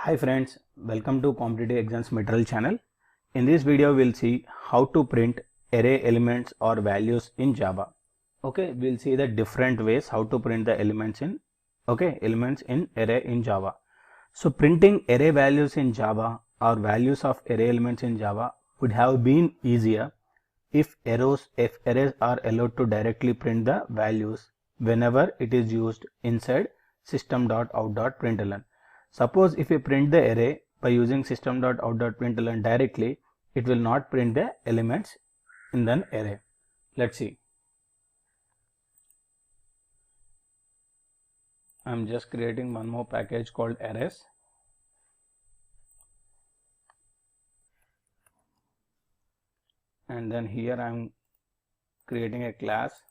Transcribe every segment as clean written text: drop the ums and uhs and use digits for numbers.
Hi friends, welcome to Competitive Exams Material channel. In this video we'll see how to print array elements or values in Java. Okay, we'll see the different ways how to print the elements in array in Java. So printing array values in Java or values of array elements in Java would have been easier if arrays are allowed to directly print the values whenever it is used inside system.out.println. Suppose if we print the array by using system.out.println directly, it will not print the elements in the array. Let's see. I'm just creating one more package called arrays. And then here I'm creating a class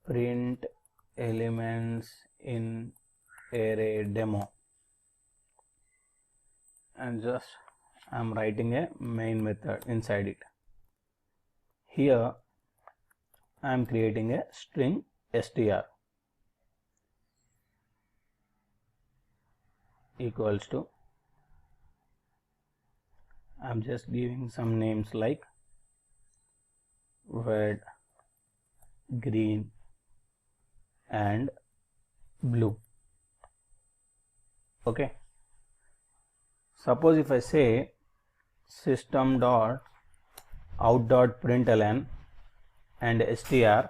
print elements in array demo, and just I'm writing a main method inside it. Here I'm creating a string str equals to, I'm just giving some names like red, green and blue. Okay, suppose if I say system.out.println and str,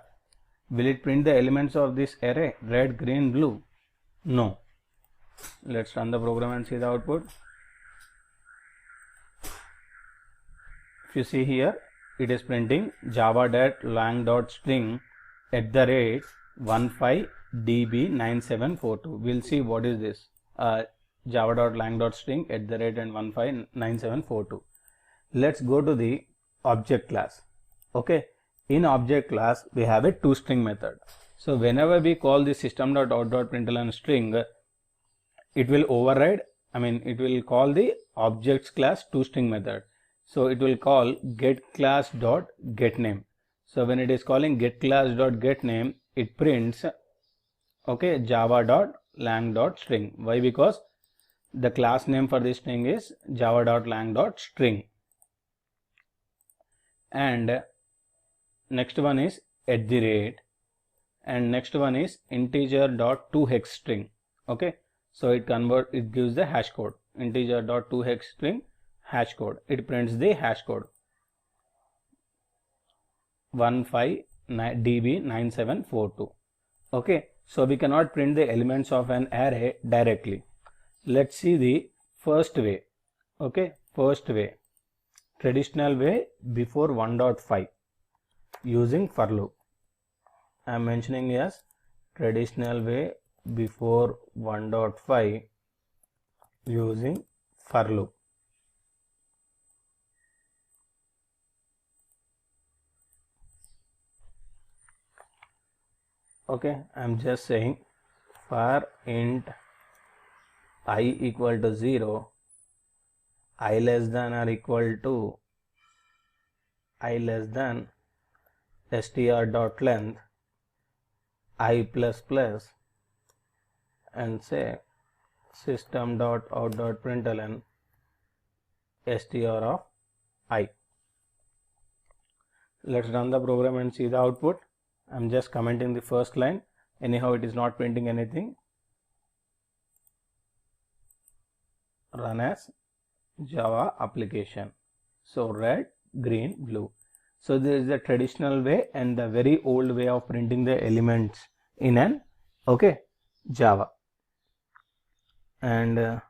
will it print the elements of this array red, green, blue? No. Let's run the program and see the output. If you see here, it is printing java.lang.string @15db9742. We'll see what is this. Java.lang.string and 159742. Let's go to the object class. Okay, in object class we have a toString method. So whenever we call the system.out.println string, it will override, it will call the objects class toString method. So it will call getClass.getName. So when it is calling getClass.getName, it prints java.lang.string. Why? Because the class name for this string is java.lang.string. And next one is @ and next one is integer.toHex string. Okay, so it gives the hash code, integer.toHex string hash code. It prints the hash code 15db9742. Okay, so we cannot print the elements of an array directly. Let's see the first way. Okay, first way, traditional way before 1.5 using for loop. I am mentioning as traditional way before 1.5 using for loop. Okay, I'm just saying for int I equal to 0, I less than or equal to I less than str.length I plus plus, and say system.out.println str of I. Let's run the program and see the output. I'm just commenting the first line. Anyhow, it is not printing anything. Run as Java application. So red, green, blue. So this is the traditional way and the very old way of printing the elements in an Java. And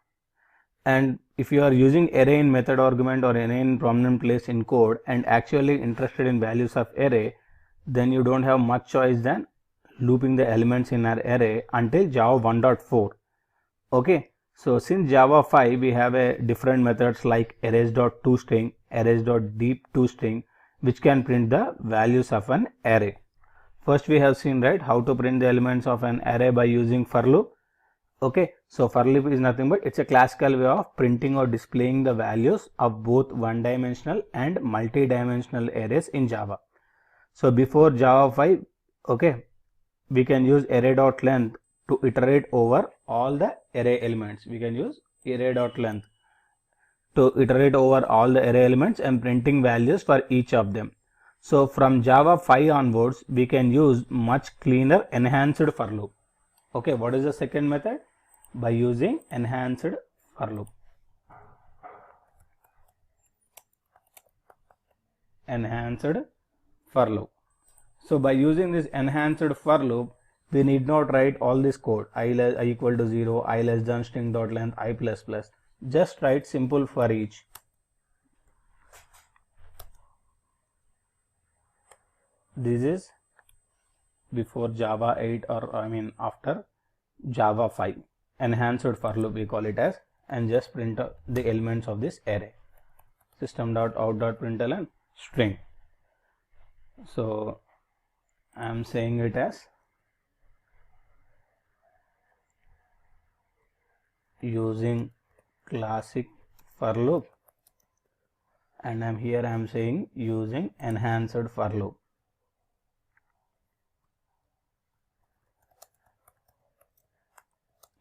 if you are using array in method argument or array in prominent place in code and actually interested in values of array, then you don't have much choice than looping the elements in our array until Java 1.4. Okay, so since Java 5 we have a different methods like arrays.toString, arrays.deepToString, which can print the values of an array. First we have seen, right, how to print the elements of an array by using for loop. Okay, so for loop is nothing but it's a classical way of printing or displaying the values of both one-dimensional and multi-dimensional arrays in Java. So before Java 5, okay, we can use array.length to iterate over all the array elements. We can use array.length to iterate over all the array elements and printing values for each of them. So from Java 5 onwards, we can use much cleaner enhanced for loop. Okay, what is the second method? By using enhanced for loop. Enhanced for loop. So by using this enhanced for loop, we need not write all this code I equal to 0, I less than string dot length, I plus plus. Just write simple for each. This is before Java 8 or after Java 5. Enhanced for loop we call it as, and just print the elements of this array. System.out.println string. So I am saying it as using classic for loop, and I am saying using enhanced for loop.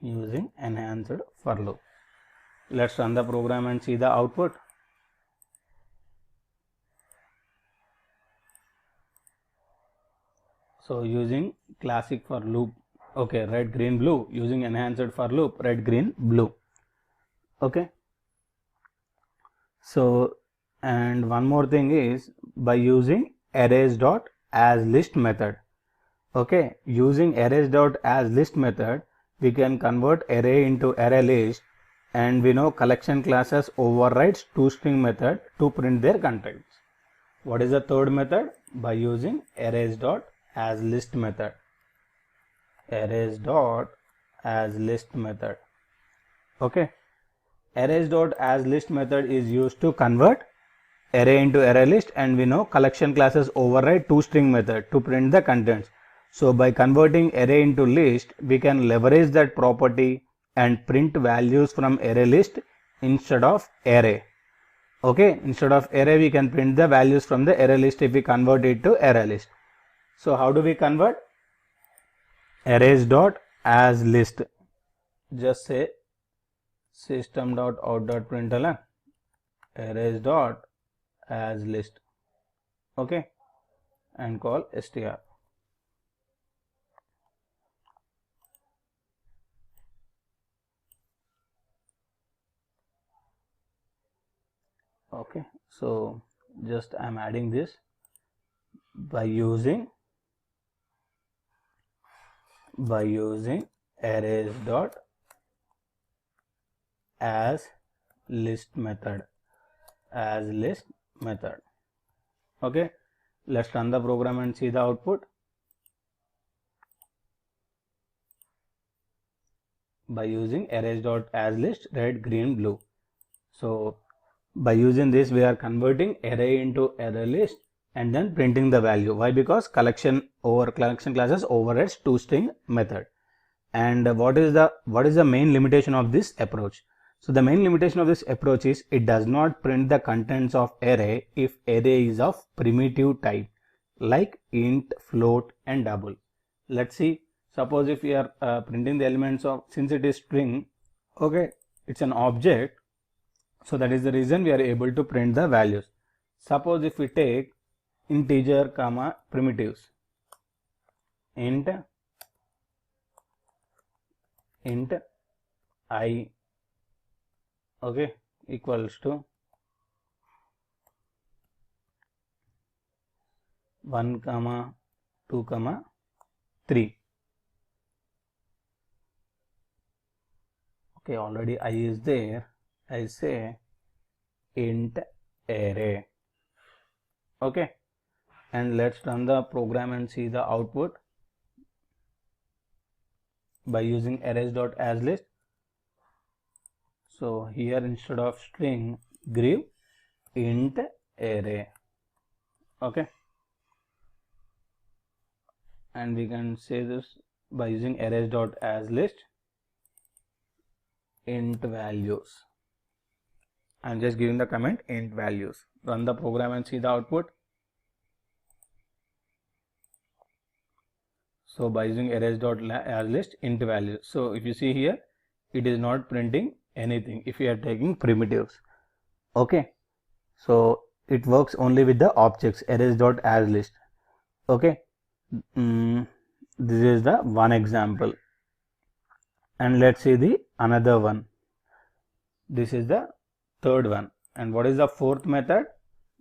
Using enhanced for loop. Let's run the program and see the output. So using classic for loop, okay, red, green, blue. Using enhanced for loop, red, green, blue. Okay. So, and one more thing is by using arrays.asList method. Okay, using arrays.asList method, we can convert array into array list, and we know collection classes overrides toString method to print their contents. What is the third method? By using arrays.asList method. Arrays.asList method. Okay. Arrays.asList method is used to convert array into array list, and we know collection classes override toString method to print the contents. So by converting array into list, we can leverage that property and print values from array list instead of array. Okay, instead of array, we can print the values from the array list if we convert it to array list. So how do we convert? Arrays.asList. Just say system.out.println arrays.asList. Okay, and call str. Okay, so just I am adding this by using arrays.asList method. Okay, let's run the program and see the output. By using arrays.asList, red, green, blue. So by using this, we are converting array into array list and then printing the value. Why? Because collection classes overrides toString method. And what is the main limitation of this approach? So the main limitation of this approach is it does not print the contents of array if array is of primitive type like int, float, and double. Let's see. Suppose if we are printing the elements of, since it is string, okay, it's an object. So that is the reason we are able to print the values. Suppose if we take integer comma primitives, int I, okay, equals to 1, 2, 3. Okay, already I is there. I say int array. Okay, and let's run the program and see the output by using arrays.asList. So here instead of string, give int array. Okay, and we can say this by using arrays.asList int values. I'm just giving the comment int values. Run the program and see the output. So by using arrays.asList int value. So if you see here, it is not printing anything if you are taking primitives. Okay, so it works only with the objects arrays.asList. Okay, this is the one example, and let's see the another one. This is the third one. And what is the fourth method?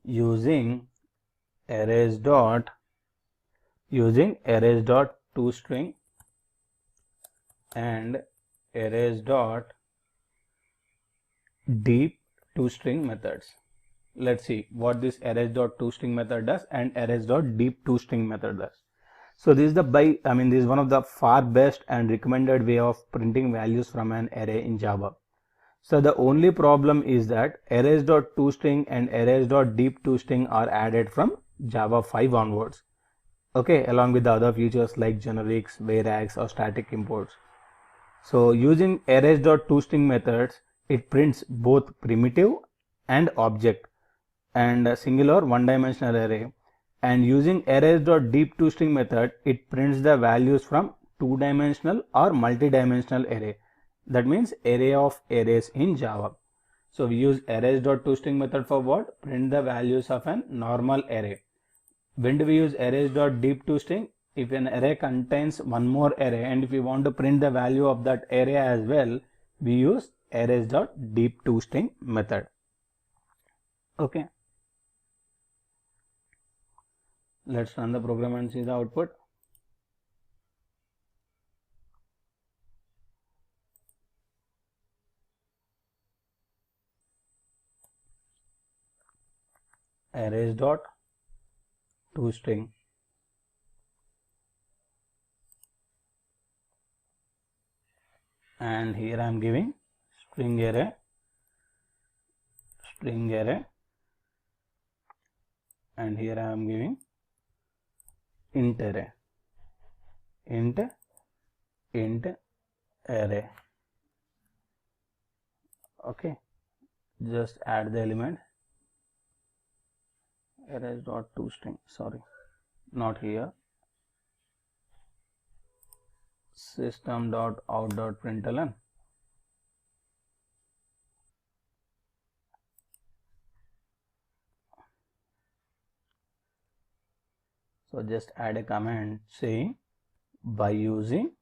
Using arrays.toString and arrays.deepToString methods. Let's see what this arrays.toString method does and arrays.deepToString method does. So this is this is one of the far best and recommended way of printing values from an array in Java. So the only problem is that arrays.toString and arrays.deepToString are added from Java 5 onwards. Okay, along with the other features like generics, varargs or static imports. So using arrays.toString methods, it prints both primitive and object and a singular one-dimensional array. And using arrays.deepToString method, it prints the values from two-dimensional or multi-dimensional array. That means array of arrays in Java. So we use arrays.toString method for what? Print the values of a normal array. When do we use arrays.deepToString? If an array contains one more array and if we want to print the value of that array as well, we use arrays.deepToString method. Okay. Let's run the program and see the output. Arrays.toString. And here I am giving string array, and here I am giving int array, int array. Okay, just add the element arrays.toString, sorry, not here, system.out.println. So just add a comment saying by using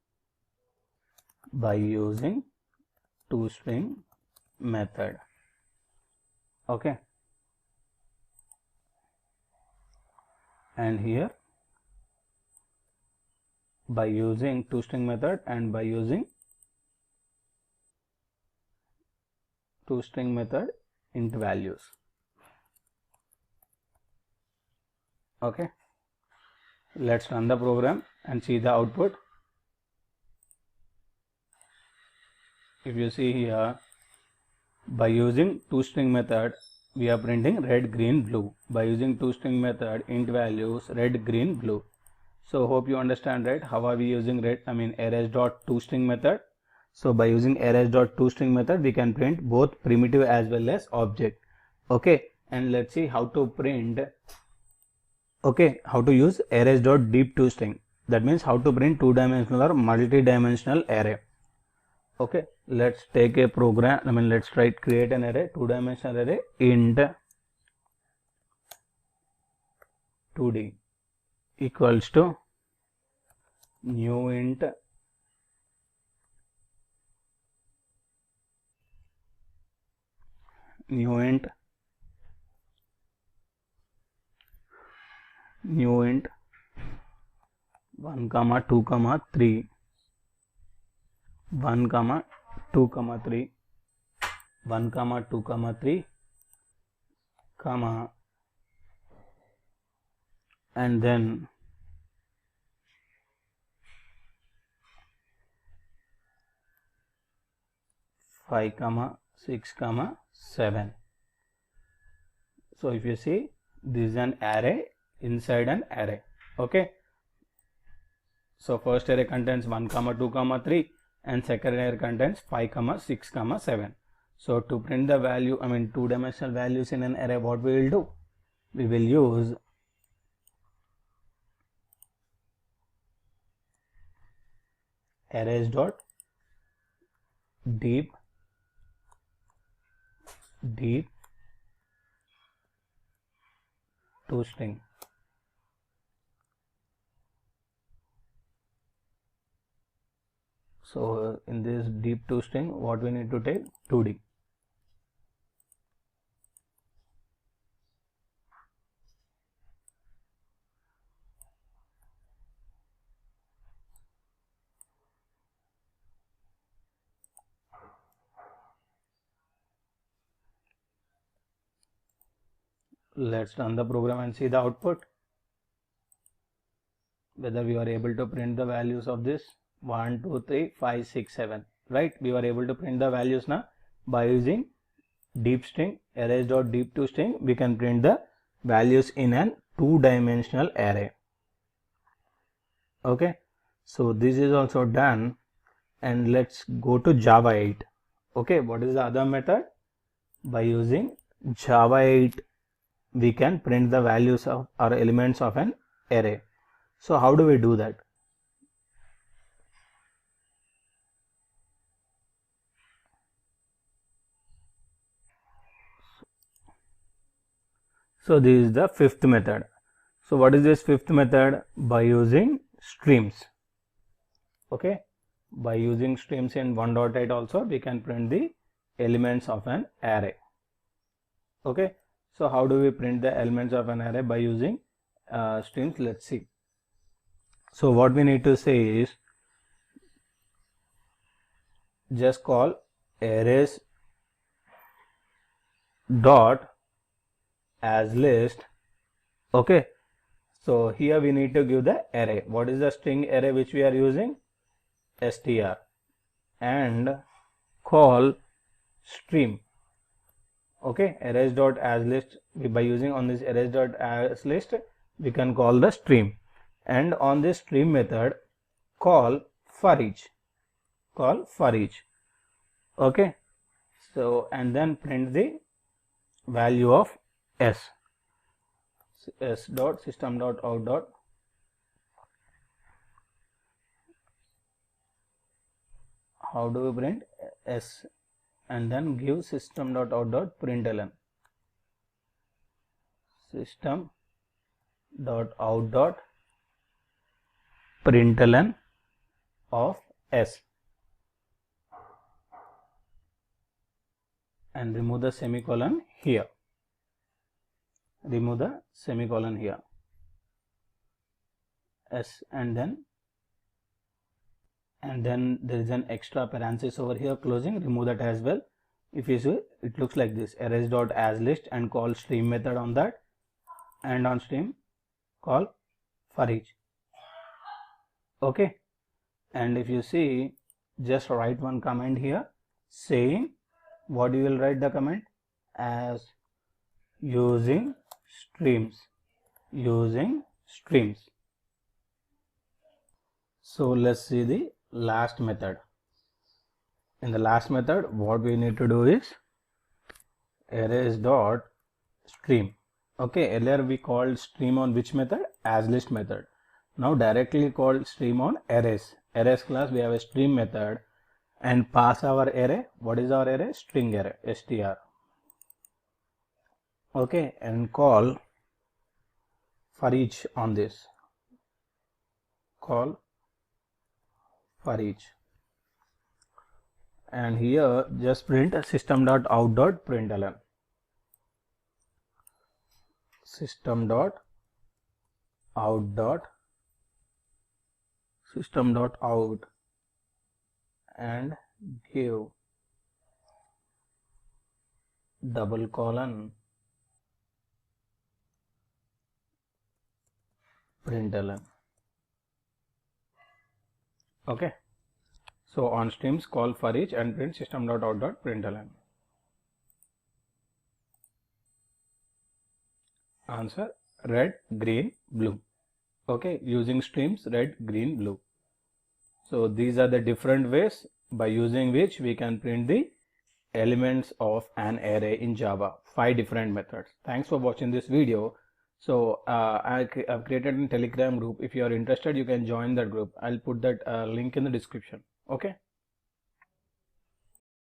toString method. Okay, and here by using toString method and by using toString method int values. Okay, let's run the program and see the output. If you see here, by using toString method, we are printing red, green, blue. By using toString method, int values red, green, blue. So hope you understand, right? How are we using arrays.toString method? So by using arrays.toString method, we can print both primitive as well as object. Okay, and let's see how to print. Okay, how to use arrays.deepToString. That means how to print two-dimensional or multi-dimensional array. Okay, let's take a program. Let's try to create an array, two-dimensional array, int 2d equals to new int new int 1, 2, 3, 1, 2, 3, 1, 2, 3, comma, and then five, 6, 7. So if you see, this is an array inside an array. Okay, so first array contains 1, 2, 3, and second array contains 5, 6, 7. So to print the value, two-dimensional values in an array, what we will do? We will use arrays dot deep to string. So in this deep to string, what we need to take? 2D. Let's run the program and see the output, whether we are able to print the values of this 1, 2, 3, 5, 6, 7, right? We were able to print the values now by using deep string, arrays dot deep to string. We can print the values in an 2-dimensional array. Okay, so this is also done, and let's go to Java 8. Okay, what is the other method? By using Java 8, we can print the values of or elements of an array. So how do we do that? So this is the fifth method. So what is this fifth method? By using streams. Okay, by using streams in 1.8 also we can print the elements of an array. Okay, so how do we print the elements of an array by using streams? Let's see. So what we need to say is, just call arrays dot as list. Okay, so here we need to give the array. What is the string array which we are using? str, and call stream. Okay, arrays dot as list, by using on this arrays dot as list we can call the stream, and on this stream method call for each. Okay, so and then print the value of s dot system dot out dot how do we print s, and then give system dot out dot println system dot out dot println of s, and remove the semicolon here. S, and then there is an extra parenthesis over here closing. Remove that as well. If you see, it looks like this: arrays dot as list, and call stream method on that, and on stream call for each. Okay, and if you see, just write one comment here saying, what you will write the comment as using streams. So let's see the last method. In the last method, what we need to do is arrays dot stream. Okay, earlier we called stream on which method? As list method. Now directly call stream on arrays. Arrays class, we have a stream method, and pass our array. What is our array? String array, str. Okay, and call for each on this. Call for each, and here just print system dot out dot println. System dot out dot system dot out, and give double colon println. Okay, so on streams call for each and print system dot out dot println. Answer: red, green, blue. Okay, using streams red, green, blue. So these are the different ways by using which we can print the elements of an array in Java. 5 different methods. Thanks for watching this video. So I've created a Telegram group. If you are interested, you can join that group. I'll put that link in the description. Okay.